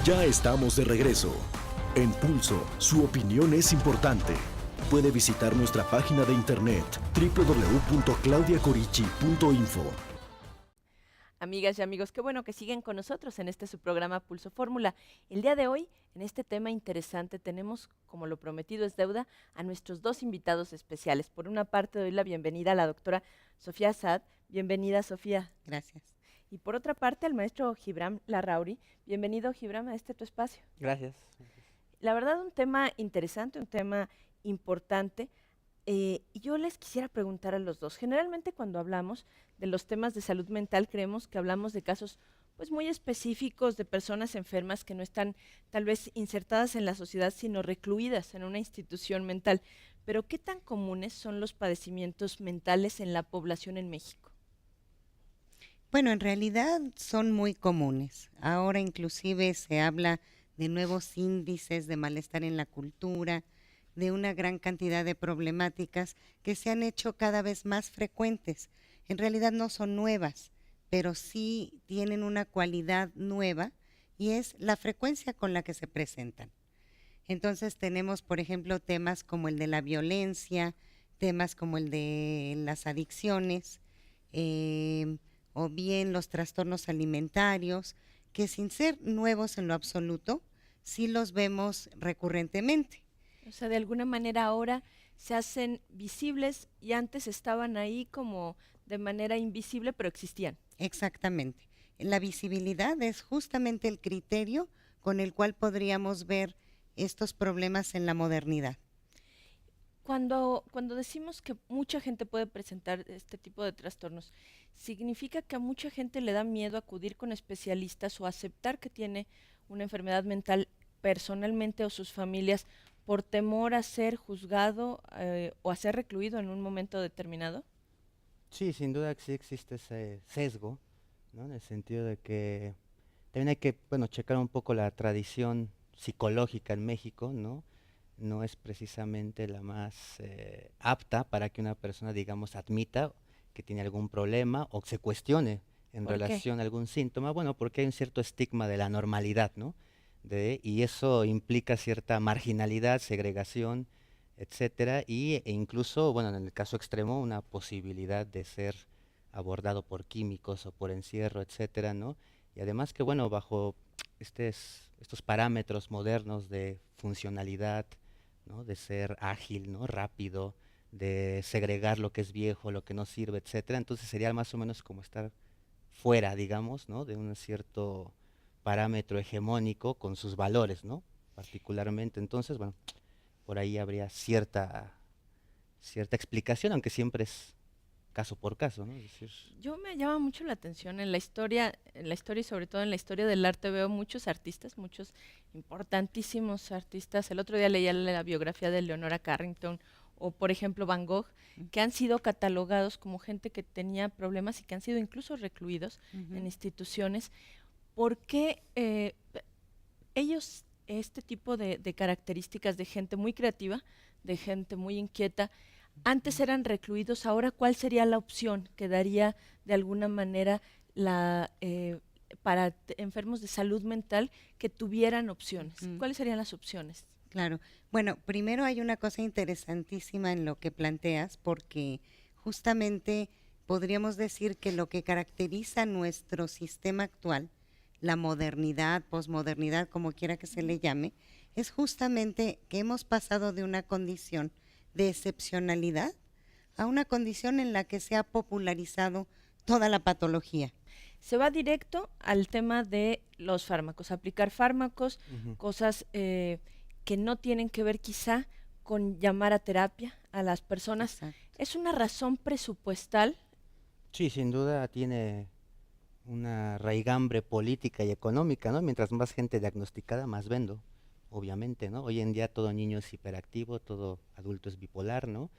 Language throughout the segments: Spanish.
Ya estamos de regreso. En Pulso, su opinión es importante. Puede visitar nuestra página de internet www.claudiacorichi.info. Amigas y amigos, qué bueno que siguen con nosotros en este su programa Pulso Fórmula. El día de hoy, en este tema interesante, tenemos, como lo prometido es deuda, a nuestros dos invitados especiales. Por una parte, doy la bienvenida a la doctora Sofía Saad. Bienvenida, Sofía. Gracias. Y por otra parte, al maestro Gibran Larrauri. Bienvenido, Gibran, a tu espacio. Gracias. La verdad, un tema interesante, un tema importante. Y yo les quisiera preguntar a los dos. Generalmente cuando hablamos de los temas de salud mental creemos que hablamos de casos pues muy específicos de personas enfermas que no están tal vez insertadas en la sociedad, sino recluidas en una institución mental. Pero ¿qué tan comunes son los padecimientos mentales en la población en México? Bueno, en realidad son muy comunes. Ahora inclusive se habla de nuevos índices de malestar en la cultura, de una gran cantidad de problemáticas que se han hecho cada vez más frecuentes. En realidad no son nuevas, pero sí tienen una cualidad nueva y es la frecuencia con la que se presentan. Entonces tenemos, por ejemplo, temas como el de la violencia, temas como el de las adicciones, o bien los trastornos alimentarios, que sin ser nuevos en lo absoluto, sí los vemos recurrentemente. O sea, de alguna manera ahora se hacen visibles y antes estaban ahí como de manera invisible, pero existían. Exactamente. La visibilidad es justamente el criterio con el cual podríamos ver estos problemas en la modernidad. Cuando decimos que mucha gente puede presentar este tipo de trastornos, ¿significa que a mucha gente le da miedo acudir con especialistas o aceptar que tiene una enfermedad mental personalmente o sus familias por temor a ser juzgado o a ser recluido en un momento determinado? Sí, sin duda que sí existe ese sesgo, ¿no? En el sentido de que también hay que, bueno, checar un poco la tradición psicológica en México, ¿no? No es precisamente la más apta para que una persona, digamos, admita que tiene algún problema o se cuestione en ¿Por qué? relación a algún síntoma. Bueno, porque hay un cierto estigma de la normalidad, ¿no? Y eso implica cierta marginalidad, segregación, etcétera, e incluso, bueno, en el caso extremo, una posibilidad de ser abordado por químicos o por encierro, etcétera, ¿no? Y además que, bueno, bajo estos parámetros modernos de funcionalidad, ¿no? De ser ágil, ¿no? Rápido, de segregar lo que es viejo, lo que no sirve, etcétera, entonces sería más o menos como estar fuera, digamos, ¿no? De un cierto parámetro hegemónico con sus valores, ¿no? Particularmente, entonces, bueno, por ahí habría cierta explicación, aunque siempre es caso por caso, ¿no? Es decir, Yo me llama mucho la atención en la historia y sobre todo en la historia del arte veo muchos artistas, muchos importantísimos artistas. El otro día leía la biografía de Leonora Carrington o por ejemplo Van Gogh, que han sido catalogados como gente que tenía problemas y que han sido incluso recluidos en instituciones. ¿Por qué ellos, este tipo de características de gente muy creativa, de gente muy inquieta, antes eran recluidos, ahora cuál sería la opción que daría de alguna manera para enfermos de salud mental que tuvieran opciones? ¿Cuáles serían las opciones? Claro. Bueno, primero hay una cosa interesantísima en lo que planteas, porque justamente podríamos decir que lo que caracteriza nuestro sistema actual, la modernidad, posmodernidad, como quiera que se le llame, es justamente que hemos pasado de una condición de excepcionalidad a una condición en la que se ha popularizado toda la patología. Se va directo al tema de los fármacos, aplicar fármacos, cosas que no tienen que ver quizá con llamar a terapia a las personas. Exacto. ¿Es una razón presupuestal? sí, sin duda tiene una raigambre política y económica, ¿no? Mientras más gente diagnosticada, más vendo, obviamente, ¿no? Hoy en día todo niño es hiperactivo, todo adulto es bipolar, ¿no?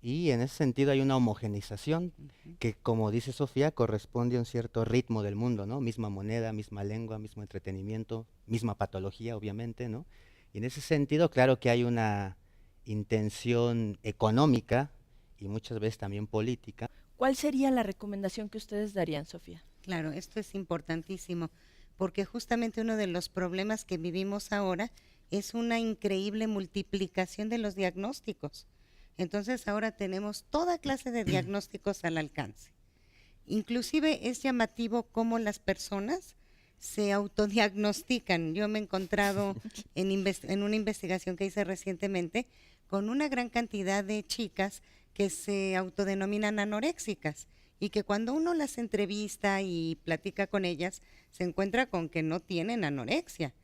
Y en ese sentido hay una homogeneización que, como dice Sofía, corresponde a un cierto ritmo del mundo, ¿no? Misma moneda, misma lengua, mismo entretenimiento, misma patología, obviamente, ¿no? Y en ese sentido, claro que hay una intención económica y muchas veces también política. ¿Cuál sería la recomendación que ustedes darían, Sofía? Claro, esto es importantísimo, porque justamente uno de los problemas que vivimos ahora es una increíble multiplicación de los diagnósticos. Entonces ahora tenemos toda clase de diagnósticos al alcance. Inclusive es llamativo cómo las personas se autodiagnostican. Yo me he encontrado en una investigación que hice recientemente con una gran cantidad de chicas que se autodenominan anoréxicas y que cuando uno las entrevista y platica con ellas, se encuentra con que no tienen anorexia,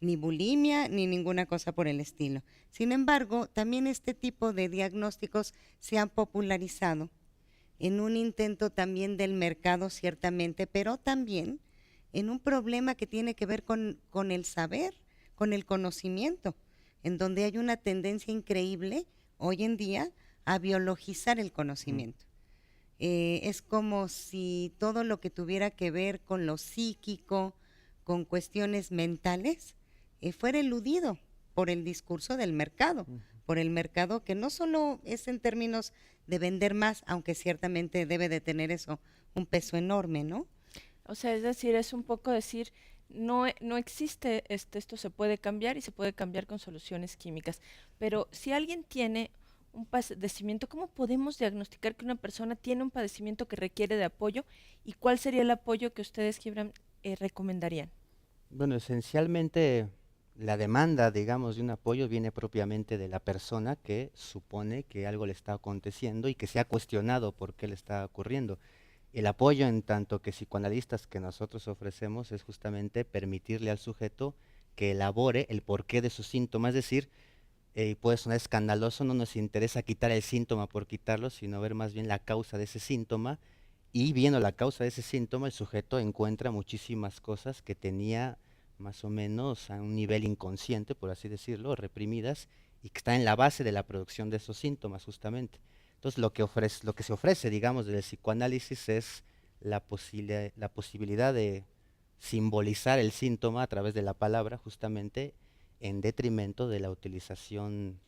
ni bulimia, ni ninguna cosa por el estilo. Sin embargo, también este tipo de diagnósticos se han popularizado en un intento también del mercado, ciertamente, pero también en un problema que tiene que ver con el saber, con el conocimiento, en donde hay una tendencia increíble hoy en día a biologizar el conocimiento. Es como si todo lo que tuviera que ver con lo psíquico, con cuestiones mentales, fuera eludido por el discurso del mercado, por el mercado que no solo es en términos de vender más, aunque ciertamente debe de tener eso un peso enorme, ¿no? O sea, es decir, es un poco decir, no existe, esto se puede cambiar y se puede cambiar con soluciones químicas. Pero si alguien tiene un padecimiento, ¿cómo podemos diagnosticar que una persona tiene un padecimiento que requiere de apoyo? ¿Y cuál sería el apoyo que ustedes, Gibran, recomendarían? Bueno, esencialmente la demanda, digamos, de un apoyo viene propiamente de la persona que supone que algo le está aconteciendo y que se ha cuestionado por qué le está ocurriendo. El apoyo en tanto que psicoanalistas que nosotros ofrecemos es justamente permitirle al sujeto que elabore el porqué de sus síntomas, es decir, puede sonar escandaloso, no nos interesa quitar el síntoma por quitarlo, sino ver más bien la causa de ese síntoma, y viendo la causa de ese síntoma el sujeto encuentra muchísimas cosas que tenía más o menos a un nivel inconsciente, por así decirlo, reprimidas, y que están en la base de la producción de esos síntomas justamente. Entonces lo que se ofrece, digamos, del psicoanálisis es la posibilidad de simbolizar el síntoma a través de la palabra, justamente en detrimento de la utilización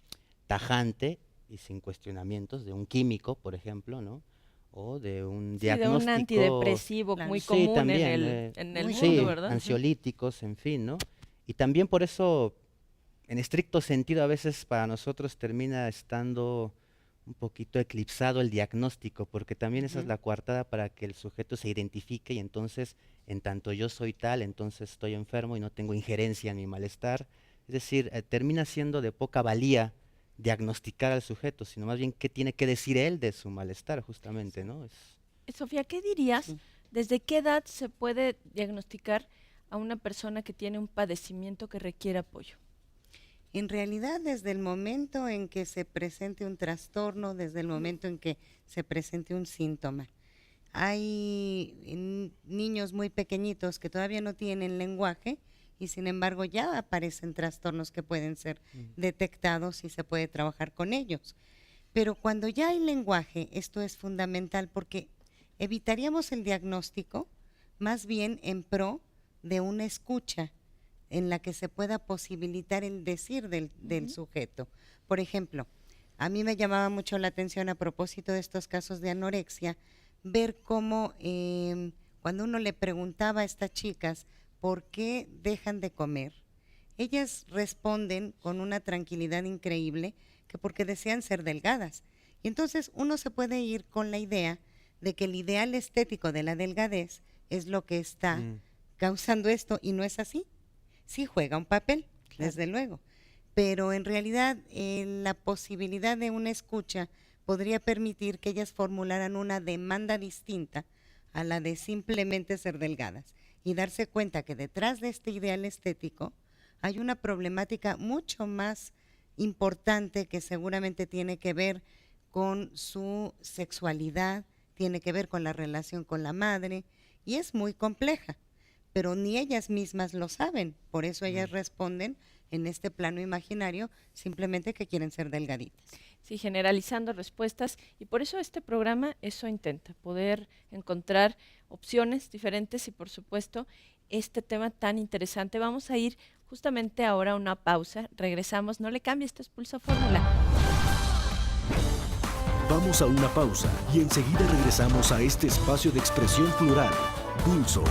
tajante y sin cuestionamientos de un químico, por ejemplo, ¿no? O de un diagnóstico. De un antidepresivo muy común también, en el sí, mundo, ¿verdad? ansiolíticos, en fin, ¿no? Y también por eso, en estricto sentido, a veces para nosotros termina estando un poquito eclipsado el diagnóstico, porque también esa es la coartada para que el sujeto se identifique y entonces, en tanto yo soy tal, entonces estoy enfermo y no tengo injerencia en mi malestar. Es decir, termina siendo de poca valía diagnosticar al sujeto, sino más bien qué tiene que decir él de su malestar, justamente, ¿no? Sofía, ¿qué dirías? ¿Desde qué edad se puede diagnosticar a una persona que tiene un padecimiento que requiere apoyo? En realidad, desde el momento en que se presente un trastorno, desde el momento en que se presente un síntoma. Hay niños muy pequeñitos que todavía no tienen lenguaje y sin embargo ya aparecen trastornos que pueden ser detectados y se puede trabajar con ellos. Pero cuando ya hay lenguaje, esto es fundamental porque evitaríamos el diagnóstico más bien en pro de una escucha en la que se pueda posibilitar el decir del sujeto. Por ejemplo, a mí me llamaba mucho la atención a propósito de estos casos de anorexia, ver cómo cuando uno le preguntaba a estas chicas por qué dejan de comer, ellas responden con una tranquilidad increíble que porque desean ser delgadas. Y entonces uno se puede ir con la idea de que el ideal estético de la delgadez es lo que está causando esto y no es así. Sí juega un papel, desde luego, pero en realidad la posibilidad de una escucha podría permitir que ellas formularan una demanda distinta a la de simplemente ser delgadas y darse cuenta que detrás de este ideal estético hay una problemática mucho más importante que seguramente tiene que ver con su sexualidad, tiene que ver con la relación con la madre y es muy compleja. Pero ni ellas mismas lo saben, por eso ellas responden en este plano imaginario simplemente que quieren ser delgaditas. Sí, generalizando respuestas y por eso este programa eso intenta, poder encontrar opciones diferentes y por supuesto este tema tan interesante. Vamos a ir justamente ahora a una pausa, regresamos, no le cambie, esto es Pulso Fórmula. Vamos a una pausa y enseguida regresamos a este espacio de expresión plural, Pulso.